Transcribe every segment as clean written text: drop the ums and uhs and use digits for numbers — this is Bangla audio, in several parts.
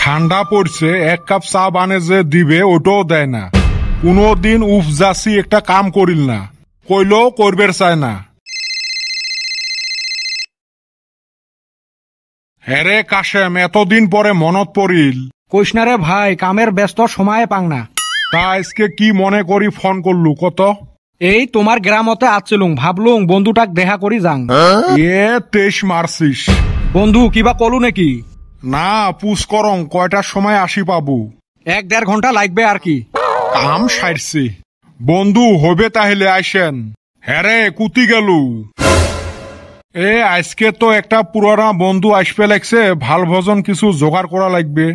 ঠান্ডা পড়ছে, এক কাপ চা বানে যে দিবে ওটাও দেয় না। কোনদিন উপজাসি একটা কাম করিল না, কইলেও করবের চায় না। হ্যারে কাশেম, এতদিন পরে মনত পড়িল। কইসনারে ভাই, কামের ব্যস্ত সময়ে পাং না। তা আজকে কি মনে করি ফোন করলু কত? এই তোমার গ্রামতে আছিলুম, ভাবলুম বন্ধুটাক দেখা করি যাং। এ তেইশ মারছিস বন্ধু কিবা কলু নাকি? না, পুষ করং কয়টার সময় আসি পাবো? 1-1.5 ঘন্টা লাগবে আর কি। কাম সারছি। বন্ধু হবে তাহলে আইসেন। হ্যারে কুতি গেলু? এ আজকে তো একটা পুরানা বন্ধু আসবে লাগছে, ভাল ভজন কিছু জোগাড় করা লাগবে।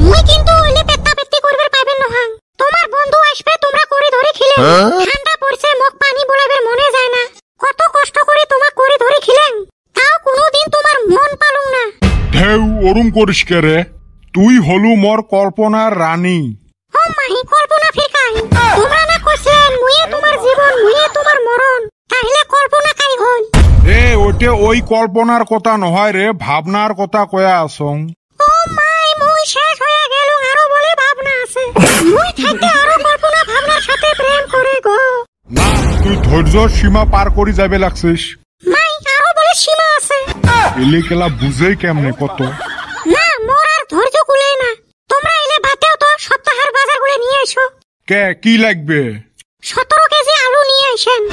মুই কিন্তু ওইলে পেত্তা করবার পাবেন নহাং। তোমার বন্ধু আসবে, তোমরা করে ধরে খিলেন। ঠান্ডা পড়ছে, মুখ পানি বলাবার মনে যায় না। কত কষ্ট করে তোমার করে ধরে খিলেন, তাও কোনোদিন তোমার মন পালুং না। ঢেউ ওরুম করিস কে রে? তুই হলু মোর কল্পনার রানী। ও মাহি, কল্পনা ফিরকাই। তোমরা না কইছেন মুয়ে তোমার জীবন, মুয়ে তোমার মরণ, তাহলে কল্পনা কাই হল? এ ওইটে ওই কল্পনার কথা নহয় রে, ভাবনার কথা কয়া আসং। ও মাই, মুই শেষ হয়ে গেল, আরো বলে ভাবনা আছে। মুই থাকতে আরো কল্পনা ভাবনার সাথে প্রেম করে গো। না, তুই ধৈর্য সীমা পার করি যাবে লাগছিস। মাই, আরো বলে সীমা আছে। এলে কেলা বুঝেই কেমনে কত? না, মোর আর ধৈর্য কুলে না। তোমরা এলে বাতেও তো সপ্তাহের বাজার করে নিয়ে এসো। কে কি লাগবে? 17 কেজি আলু নিয়ে আসেন।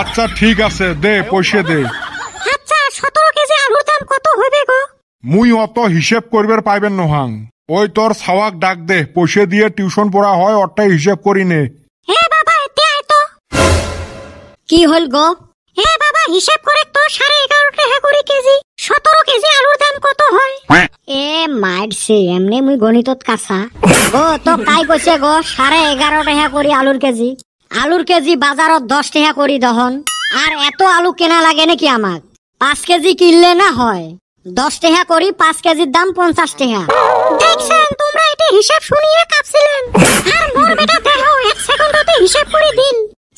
আচ্ছা ঠিক আছে, দে পয়সা দে। আচ্ছা, 17 কেজি আলুর দাম কত হইবে গো? মুই অত হিসেব করবার পাইবেন নহাং। ওই তোর ছাওয়াক ডাক দে, পয়সা দিয়ে টিউশন পড়া হয়, ওরটাই হিসেব করি নে। হে বাবা, এতে আয় তো। কি হল গো? হে বাবা, হিসেব করে তো 11.5 টাকা করে কেজি। 17 কেজি আলুর দাম কত হয়? এ মারছে, এমনি মুই গণিতত কাঁচা। গো তো কাই কইছে গো 11.5 টাকা করি আলুর কেজি? আলুর কেজি বাজারত 10 টাকা করি দহন। আর এত আলু কেনা লাগে নাকি আমাক? 5 কেজি কিনলে না হয় 10 টাকা করি, 5 কেজির দাম 50 টাকা। দেখছেন, তোমরা এটা হিসাব শুনিয়ে কাঁপছিলেন। আর মোর বেটা দেখো, 1 সেকেন্ডতে হিসাব করে দিন।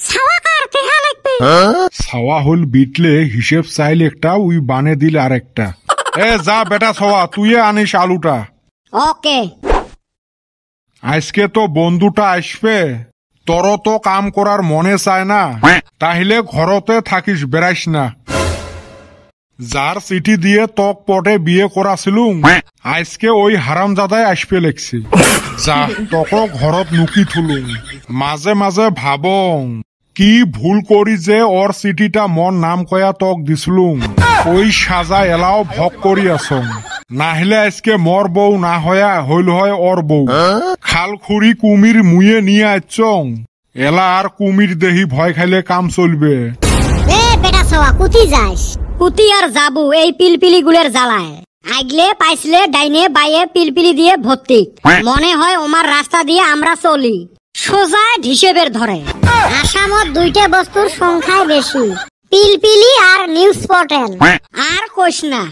ছাওয়া কার দেখা লাগবে? ছাওয়া হল বিটলে হিসেব চাইলে একটা, উই বানে দিল আর একটা। এ যা বেটা ছাওয়া, তুই আনিস আলুটা। ওকে। আজকে তো বন্ধুটা আসবে, তোর তো কাম করার মনে চায় না, তাহলে ঘরতে থাকিস, বেড়াইস না। যার চিঠি দিয়ে তক পটে বিয়ে করাছিলুম, আজকে ওই হারামজাদায় আসবে লেগছি। যা তক ঘরত নুকি থুলুম। মাঝে মাঝে ভাবং কি ভুল করি যে ওর চিঠিটা মন নাম কয়া তক দিছিলুম। ওই সাজা এলাও ভক করি আসং, নাহলে আজকে মর বউ না হয়া হইল হয় ওর বউ। খাল খুড়ি কুমির মুয়ে নিয়ে আইচং, এলা আর কুমির দেহি ভয় খাইলে কাম চলবে। এ বেটা সওয়া, কুতি যাস? কুতি আর যাবু এই পিলপিলি গুলের জ্বালায়। আগলে পাইছলে ডাইনে বাইয়ে পিলপিলি দিয়ে ভর্তি। মনে হয় ওমার রাস্তা দিয়ে আমরা চলি, সোজা হিসেবের ধরে। আসামত 2টা বস্তুর সংখ্যায় বেশি, পিলপিলি আর নিউজ পোর্টাল। আর কইস না,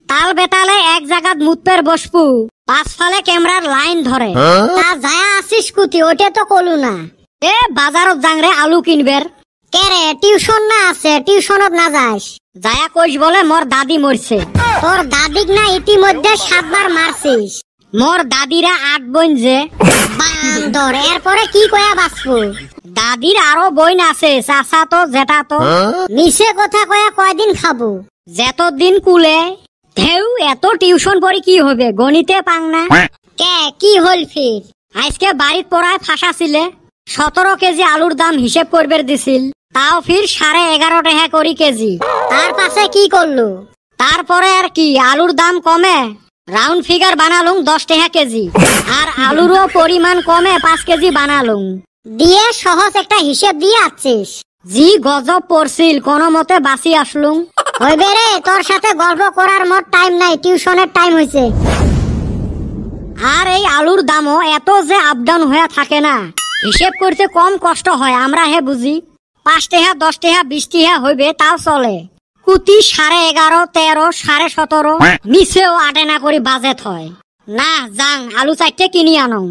তাল বেতালে এক জায়গাত মুতপের বসপু, 5 ফালে ক্যামেরার লাইন ধরে। তা যায় আসিস কুতি, ওইটা তো কলু না। এ বাজারত জাংরে আলু কিনবের। কেরে, টিউশন না আছে, টিউশনত না যাস? যায়া কইস বলে মোর দাদি মরছে। তোর দাদিক না ইতিমধ্যে 7 বার মারছিস? মোর দাদিরা 8 বোন যে। বান্দর, এরপরে কি কয়া বাঁচবো? দাদির আরো বোন আছে, চাচা তো জেঠা তো। মিছে কথা কয়া কয়দিন খাবো? যতদিন কুলে। ঢেউ এত টিউশন পড়ি কি হবে, গণিতে পাং না। কে কি হল ফির? আজকে বাড়িত পড়ায় ফাঁসা ছিলে। 17 কেজি আলুর দাম হিসেব করবে দিছিল, তাও ফির 11.5 টাকা করি কেজি। তার পাশে কি করলো? তারপরে আর কি, আলুর দাম কমে রাউন্ড ফিগার বানালুম 10 টাকা কেজি। আর আলুরও পরিমাণ কমে 5 কেজি বানালুম। দিয়ে সহজ একটা হিসেব দিয়ে আছিস। জি গজব পড়ছিল, কোন মতে বাঁচি আসলুম। হইবে রে, তোর সাথে গল্প করার মোট টাইম নাই, টিউশনের টাইম হয়েছে। আর এই আলুর দামও এত যে আপ ডাউন হয়ে থাকে না, হিসেব করতে কম কষ্ট হয়। আমরা হে বুঝি 5 টাকা 10 টাকা 20 টাকা হইবে তাও চলে। কুতি 11.5 13 17.5 মিছেও 8 না করি বাজেট হয় না। যাং আলু 4টে কিনি আনো।